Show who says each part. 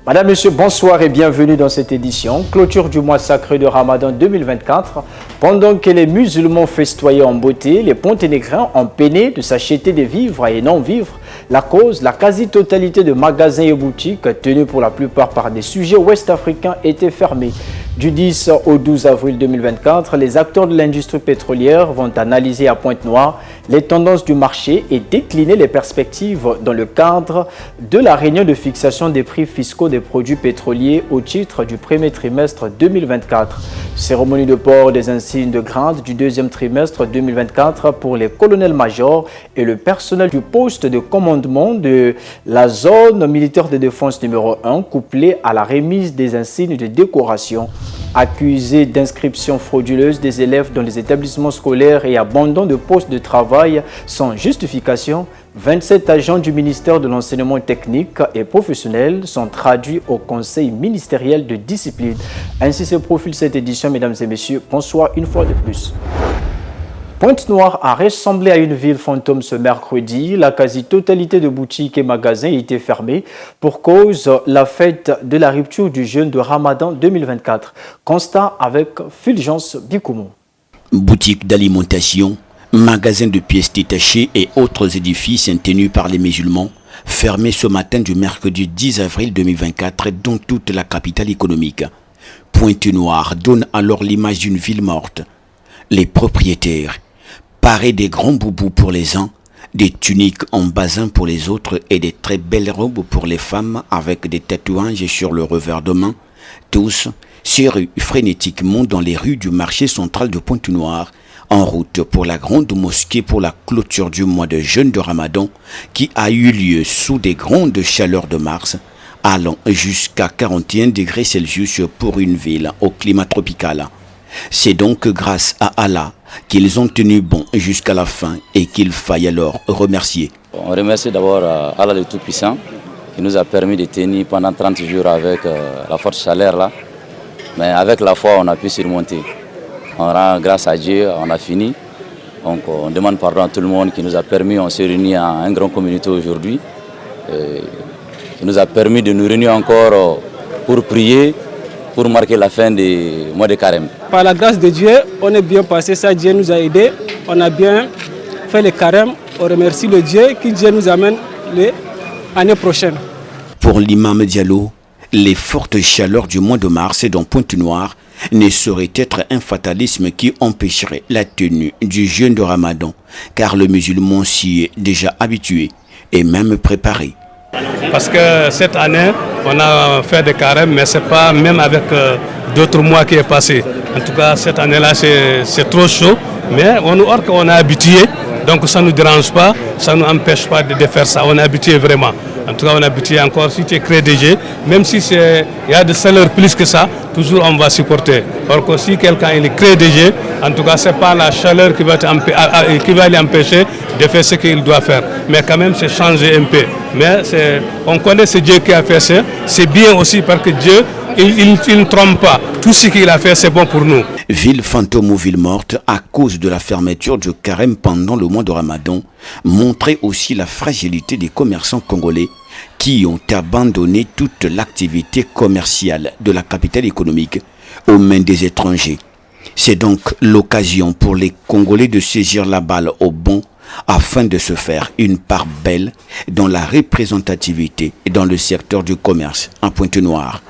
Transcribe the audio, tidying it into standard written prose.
Speaker 1: Madame, Monsieur, bonsoir et bienvenue dans cette édition. Clôture du mois sacré de Ramadan 2024. Pendant que les musulmans festoyaient en beauté, les Ponténégrins ont peiné de s'acheter des vivres et non-vivres. La cause, la quasi-totalité de magasins et boutiques, tenus pour la plupart par des sujets ouest-africains, étaient fermés. Du 10 au 12 avril 2024, les acteurs de l'industrie pétrolière vont analyser à Pointe-Noire les tendances du marché et décliner les perspectives dans le cadre de la réunion de fixation des prix fiscaux des produits pétroliers au titre du premier trimestre 2024. Cérémonie de port des insignes de grade du deuxième trimestre 2024 pour les colonels-majors et le personnel du poste de commandement de la zone militaire de défense numéro 1, couplé à la remise des insignes de décoration. Accusés d'inscription frauduleuse des élèves dans les établissements scolaires et abandon de postes de travail sans justification, 27 agents du ministère de l'enseignement technique et professionnel sont traduits au conseil ministériel de discipline. Ainsi se profile cette édition, mesdames et messieurs. Bonsoir une fois de plus. Pointe-Noire a ressemblé à une ville fantôme ce mercredi. La quasi-totalité de boutiques et magasins étaient fermés pour cause la fête de la rupture du jeûne de Ramadan 2024. Constat avec Fulgence Bikoumou.
Speaker 2: Boutiques d'alimentation, magasins de pièces détachées et autres édifices tenus par les musulmans fermés ce matin du mercredi 10 avril 2024 dans toute la capitale économique. Pointe-Noire donne alors l'image d'une ville morte. Les propriétaires, parés des grands boubous pour les uns, des tuniques en basin pour les autres et des très belles robes pour les femmes avec des tatouages sur le revers de main, tous s'éruent frénétiquement dans les rues du marché central de Pointe-Noire, en route pour la grande mosquée pour la clôture du mois de jeûne de Ramadan qui a eu lieu sous des grandes chaleurs de mars, allant jusqu'à 41 degrés Celsius pour une ville au climat tropical. C'est donc grâce à Allah qu'ils ont tenu bon jusqu'à la fin et qu'il faille alors remercier.
Speaker 3: On remercie d'abord Allah le Tout-Puissant qui nous a permis de tenir pendant 30 jours avec la forte chaleur là. Mais avec la foi, on a pu surmonter. On rend grâce à Dieu, on a fini. Donc on demande pardon à tout le monde qui nous a permis, on s'est réunis en un grand communauté aujourd'hui. Qui nous a permis de nous réunir encore pour prier, pour marquer la fin du mois de Carême.
Speaker 4: Par la grâce de Dieu, on est bien passé, ça Dieu nous a aidés, on a bien fait le Carême, on remercie le Dieu, que Dieu nous amène l'année prochaine.
Speaker 2: Pour l'imam Diallo, les fortes chaleurs du mois de mars dans Pointe-Noire ne sauraient être un fatalisme qui empêcherait la tenue du jeûne de Ramadan, car le musulman s'y est déjà habitué et même préparé.
Speaker 5: Parce que cette année, on a fait des carèmes, mais ce n'est pas même avec d'autres mois qui est passé. En tout cas, cette année-là, c'est trop chaud, mais on est habitué, donc ça ne nous dérange pas, ça ne nous empêche pas de faire ça. On est habitué vraiment. En tout cas, on est habitué encore, si tu es crédégé, même si il y a des salaires plus que ça, toujours on va supporter. Alors que si quelqu'un est crédégé, en tout cas, ce n'est pas la chaleur qui va l'empêcher de faire ce qu'il doit faire. Mais quand même, c'est changer un peu. Mais on connaît ce Dieu qui a fait ça. C'est bien aussi parce que Dieu, il ne trompe pas. Tout ce qu'il a fait, c'est bon pour nous.
Speaker 2: Ville fantôme ou ville morte, à cause de la fermeture du carême pendant le mois de Ramadan, montrait aussi la fragilité des commerçants congolais qui ont abandonné toute l'activité commerciale de la capitale économique aux mains des étrangers. C'est donc l'occasion pour les Congolais de saisir la balle au bon afin de se faire une part belle dans la représentativité et dans le secteur du commerce à Pointe-Noire.